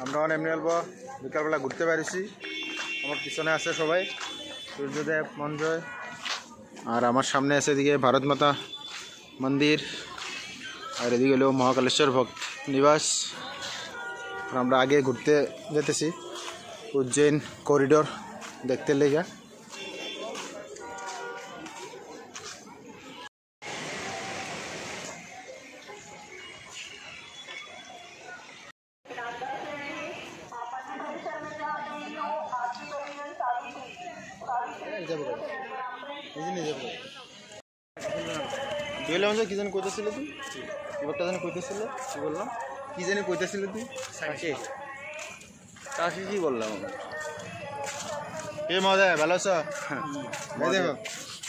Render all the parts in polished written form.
আমরা এমনি অল্প বিকালবেলা ঘুরতে পারিছি। আমার পিছনে আছে সবাই সূর্যদেব মঞ্জয়, আর আমার সামনে আছে এদিকে ভারত মাতা মন্দির, আর এদিকে হলো মহাকালেশ্বর ভক্ত নিবাস। আমরা আগে ঘুরতে যেতেছি উজ্জৈন করিডোর দেখতে লেগে। কি জানি কইতেছিল তুই? এবারটা জানি কইতেছিল, কি বললাম? কি জানি কইতেছিল তুই? কাশি কি বললাম? এ মহোদয় ভালো আছো? দেখো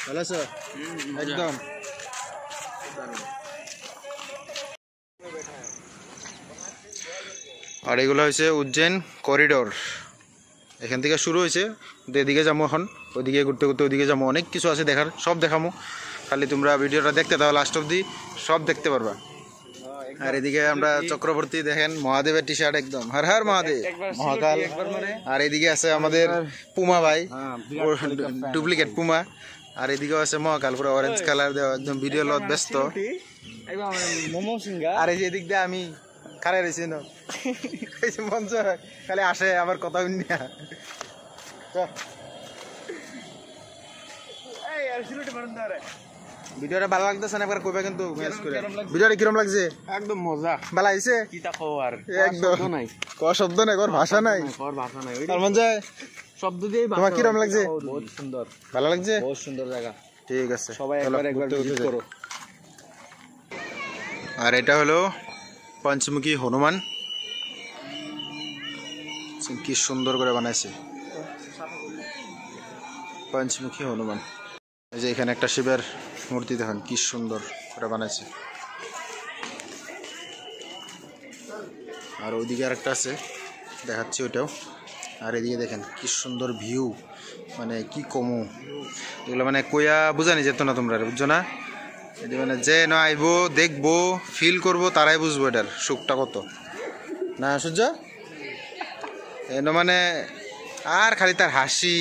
ভালো আছো একদম। আর এগুলো হয়েছে উজ্জৈন করিডোর, এখান থেকে শুরু হয়েছে। এদিকে যাবো এখন, ওইদিকে ঘুরতে ঘুরতে ওইদিকে যাবো, অনেক কিছু আছে দেখার, সব দেখামো। খালি তোমরা ভিডিওটা দেখতে দাও, লাস্ট অব্দি সব দেখতে পারবা। আর এদিকে আমরা চক্রবর্তী দেখেন মহাদেবের টি শার্ট একদম হর হর মহাদেব মহাকাল। আর এদিকে আছে আমাদের পুমা ভাই, ডুপ্লিকেট পুমা। আর এদিকেও আছে মহাকাল, পুরো অরেঞ্জ কালার দেওয়া, একদম ভিডিও লত ব্যস্ত। আর এই যে এদিক দিয়ে আমি খারাই রয়েছি না, মঞ্চ খালি আসে আবার কথা শুনিয়া। ভিডিওটা ভালো লাগতেছে না একবার কইবা কিন্তু। ভিডিওটা কিরকম লাগছে? একদম মজা, ভালো আইছে। কি তা খবর? একদম নাই, কো শব্দ নাই, কোন ভাষা নাই, কোন ভাষা নাই, তার মন যায় শব্দ দিয়েই ভাষা। তোমার কিরকম লাগছে? বহুত সুন্দর, ভালো লাগছে, বহুত সুন্দর জায়গা। ঠিক আছে, সবাই একবার ভিজিট করো। আর এটা হলো পঞ্চমুখী হনুমান, কি সুন্দর করে বানাইছে পঞ্চমুখী হনুমান। এই যে এখানে একটা শিবের মূর্তি দেখেন কি সুন্দর করে বানাইছে। আর ওইদিকে আরেকটা আছে, দেখাচ্ছি ওইটাও। আর এদিকে দেখেন কি সুন্দর ভিউ, মানে কি কমু, এগুলো মানে কইয়া বুঝানি যেত না তোমরা, বুঝছো না? এটা মানে যে না আইবো দেখবো ফিল করবো তারাই বুঝবো এটার সুখটা কত না। সূর্য এন মানে আর খালি তার হাসি।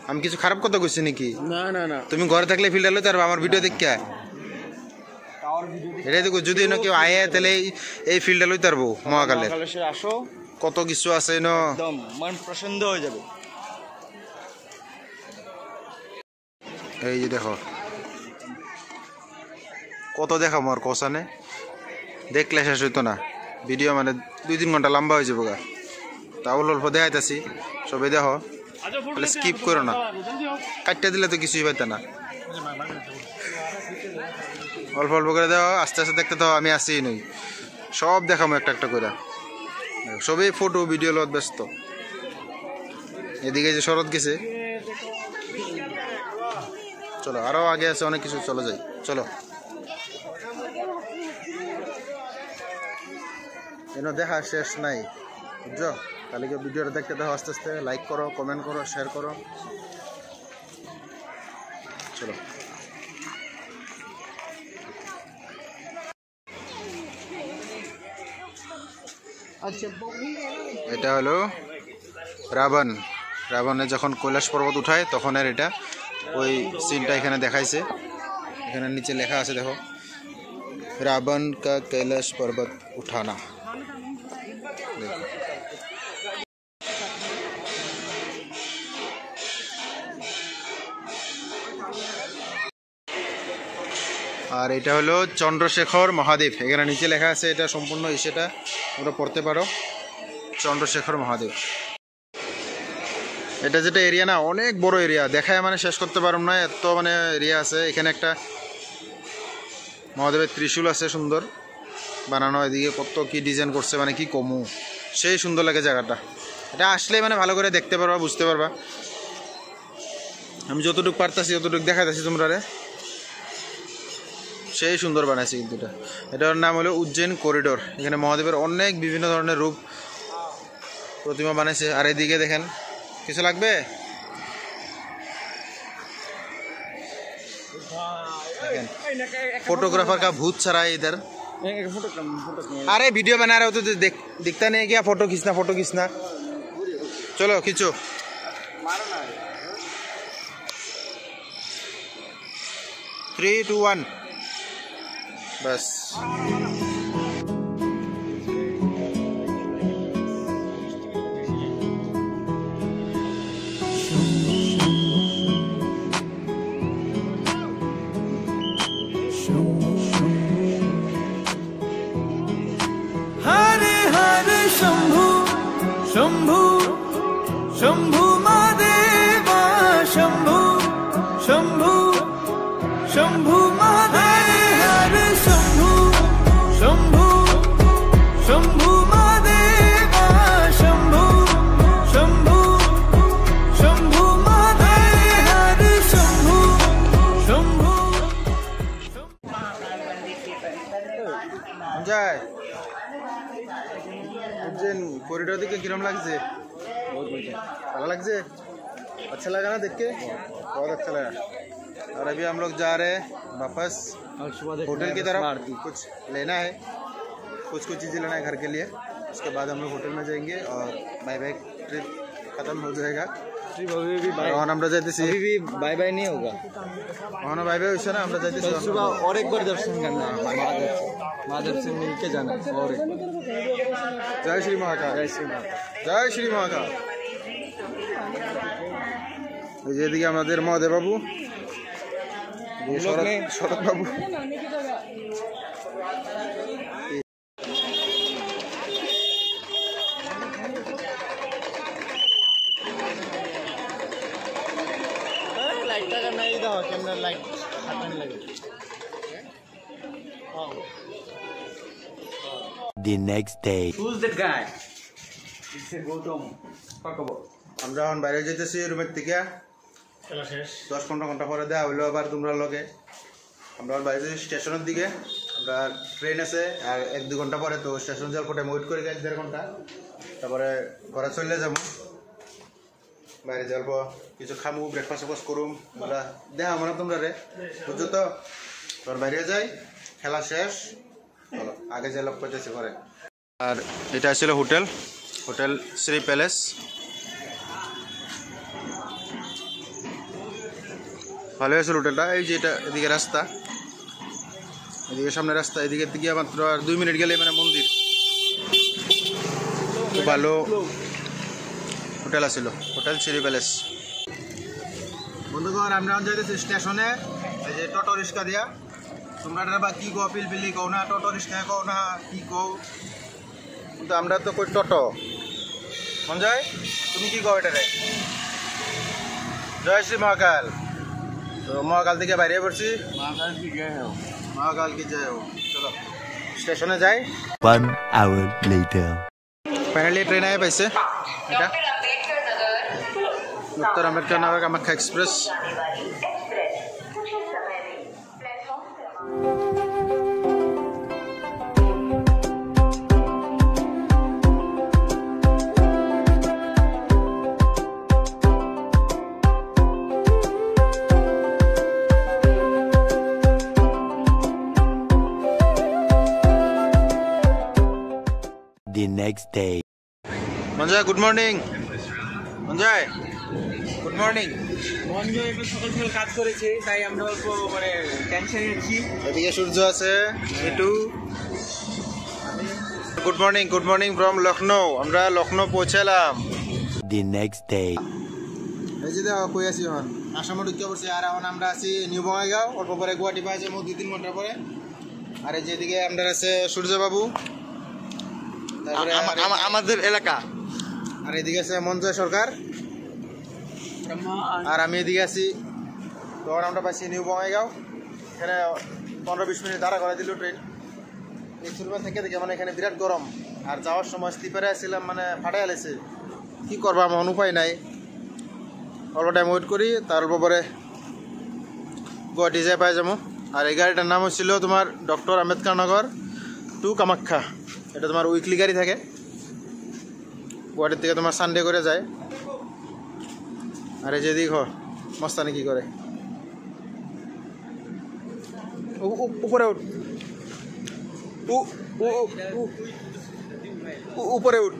আমি কিছু খারাপ কথা কইছি নাকি? না না না, তুমি ঘরে থাকলে ফিল্টার লইতে পারবা আমার ভিডিও দেখে। এটাই তো যদি কেউ আয়ে তাহলে এই ফিল্ডটা লইতে পারবো। মহাকালের আসো, কত কিছু আছে, একদম মন প্রসন্ন হয়ে যাবে। এই যে দেখো কত দেখা মোর কষানে, দেখলে শেষ হইতো না। ভিডিও মানে 2-3 ঘন্টা লম্বা হয়ে যাবো গা, তাও অল্প দেখাইতেছি, সবাই দেখো, তাহলে স্কিপ করো না, কাটতে দিলে তো কিছুই পাইতে না। অল্প অল্প করে দাও, আস্তে আস্তে দেখতে দাও, আমি আসি নই, সব দেখাবো একটা একটা করে। সবই ফটো ভিডিও লত ব্যস্ত। এদিকে যে শরৎ গেছে, চলো আরো আগে আছে অনেক কিছু, চলো যাই, চলো। এনে দেখা শেষ নাই, বুঝছো? কালকে ভিডিওটা দেখতে দেখো, আস্তে আস্তে লাইক করো, কমেন্ট করো, শেয়ার করো, চলো। এটা হলো রাবণ, রাবণে যখন কৈলাস পর্বত উঠায় তখন আর এটা ওই সিনটা এখানে দেখাইছে। এখানে নিচে লেখা আছে দেখো, রাবণ কা কৈলাস পর্বত উঠানা। আর এটা হলো চন্দ্রশেখর মহাদেব, এখানে নিচে লেখা আছে, এটা সম্পূর্ণ ইসেটা তোমরা পড়তে পারো, চন্দ্রশেখর মহাদেব। এটা যেটা এরিয়া না, অনেক বড় এরিয়া, দেখায় মানে শেষ করতে পারব না, এত মানে এরিয়া আছে। এখানে একটা মহাদেবের ত্রিশূল আছে সুন্দর বানানো, এদিকে কত কি ডিজাইন করছে, মানে কি কমু, সেই সুন্দর লাগে জায়গাটা। এটা আসলে মানে ভালো করে দেখতে পারবা, বুঝতে পারবা। আমি যতটুকু পারতাছি ততটুকু দেখাইতেছি তোমরা, সেই সুন্দর বানাইছে কিন্তু এটা। এটার নাম হলো উজ্জৈন করিডোর। এখানে মহাদেবের অনেক বিভিন্ন ধরনের রূপ প্রতিমা বানাইছে। আর এদিকে দেখেন, কিছু লাগবে? फोटोग्राफर का भूत छरा है इधर। एक फोटो अरे वीडियो बना रहे हो तो दिखता नहीं है क्या? फोटो खींचना चलो खींचो। मारो ना 3, 2, 1 बस। हरे हरे शंभु शंभु शंभु महादेवा शंभु शंभु शंभु महादेव हरे शंभु शंभु शंभु महादेवा शंभु शंभु शंभु महादेव हरे शंभु शंभु जय उज्जैन कॉरिडोर देख के किरम लगছে? बहुत बढ़िया अच्छा लगছে? अच्छा लगा ना देख के? बहुत अच्छा लगा। और अभी हम लोग जा रहे हैं वापस और सुबह होटल की तरफ। कुछ लेना है, कुछ चीज़ें लेना है घर के लिए। उसके बाद हम लोग होटल में जाएंगे और बाय बाय ट्रिप खत्म हो जाएगा। ट्रिप अभी भी बाय और আমরা যাইতেছি अभी भी बाय बाय नहीं होगा। और बाय बाय হইছে না, আমরা যাইতেছি कल सुबह और एक बार दर्शन करना है महादेव से मिल के जाना है और एक बार। जय श्री महाकाल, जय श्री राम। জয় শ্রী মহাকাল। এই যে এদিকে আমাদের মহাদেব বাবু, শরৎ বাবু। लाइट का नहीं था कैमरा लाइट हाथ में लगे। The next day. Who's that guy? It's a Gautam. Talk about. আমরা এখন বাইরে যেতেছি রুমের থেকে। 10-15 ঘন্টা পরে দেওয়া হইলো আবার তোমরা লগে। আমরা বাইরে যাচ্ছি স্টেশনের দিকে। আমরা ট্রেন আছে আর 1-2 ঘন্টা পরে, তো স্টেশন যাওয়ার পরে ওয়েট করে 1-1.5 ঘন্টা, তারপরে ঘরে চলে যাবো। বাইরে যাওয়ার পর কিছু খামু, ব্রেকফাস্ট করুম, আমরা দেখা মানে তোমরা রে বুঝছো তো। তোর বাইরে যাই, খেলা শেষ, চলো আগে যে লোক করতেছি ঘরে। আর এটা ছিল হোটেল শ্রী প্যালেস। ভালো হয়েছিল হোটেলটা। এই যে এটা এদিকে রাস্তা, এদিকে সামনে রাস্তা, এদিকে দিকে মাত্র আর 2 মিনিট গেলে মানে মন্দির। খুব ভালো হোটেল আছিল, হোটেল শ্রী প্যালেস। বন্ধুগণ আমরা যাইতেছি স্টেশনে। এই যে টোটো রিক্সা দিয়া, তোমরা বা কি কো পিলপিলি কও না, টোটো রিক্সা কও না, কি কও, কিন্তু আমরা তো কই টোটো। মঞ্জয় তুমি কি কও এটারে? জয় শ্রী মহাকাল। তো মহাকাল থেকে বাইরে পড়ছি। মহাকাল কি জয় হোক। চলো স্টেশনে যাই। 1 hour later. ফাইনালি ট্রেন আয় পাইছে। এটা उत्तर Ambedkar Nagar Kamakhya express. The next day. Manjay good morning. Manjay good morning. Manju একটু সকাল সকাল কাজ করেছে, তাই আমরা অল্প মানে টেনশনে আছি। এদিকে সূর্য আছে একটু। Good morning from Lucknow. আমরা লখনৌ পৌঁছালাম। The next day. এই যে দেখো কই আছি এখন, আসামে ঢুকে পড়ছি। আর এখন আমরা আছি নিউ বঙ্গাইগাঁও। অল্প পরে গুয়াহাটি পাই যাবো 2-3 ঘন্টা পরে। আর এই যেদিকে আমরা আছে সূর্যবাবু, তারপরে আমাদের এলাকা। আর এদিকে আছে মঞ্জয় সরকার, আর আমি এদিকে আছি। তখন আমরা পাইছি নিউ বঙ্গাইগাঁও। এখানে 15-20 মিনিট দাঁড়া করে দিল ট্রেন। এই সুরমা থেকে দেখে মানে এখানে বিরাট গরম। আর যাওয়ার সময় স্লিপারে আসছিলাম, মানে ফাটাই আলেছে। কী করবো, আমার উপায় নাই। অল্প টাইম ওয়েট করি, তার পরে গুয়াহাটি যাই পাই যাবো। আর এই গাড়িটার নাম হচ্ছিল তোমার ডক্টর আম্বেদকর নগর টু কামাখ্যা। এটা তোমার উইকলি গাড়ি থাকে, গুয়াহাটির থেকে তোমার সানডে করে যায়। আর এই যে দিক মস্তানি কি করে, উপরে উঠ। উপরে উঠ।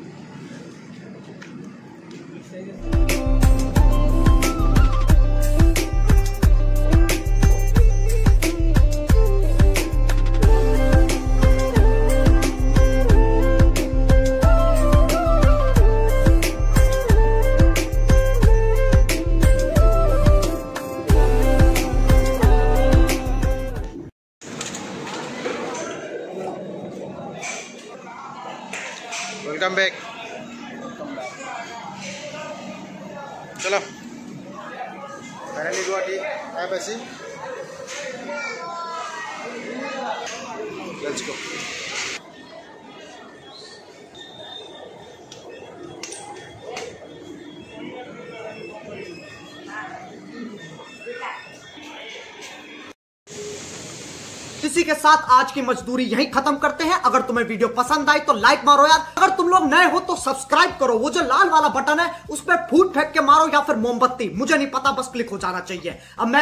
Welcome back. चलो फाइनली गुवाहाटी आइ पाइছি। Let's go. इसी के साथ आज की मजदूरी यहीं खत्म करते हैं। अगर तुम्हें वीडियो पसंद आई तो लाइक मारो यार। अगर तुम लोग नए हो तो सब्सक्राइब करो। वो जो लाल वाला बटन है उस पर फूट फेंक के मारो या फिर मोमबत्ती, मुझे नहीं पता, बस क्लिक हो जाना चाहिए। अब मैं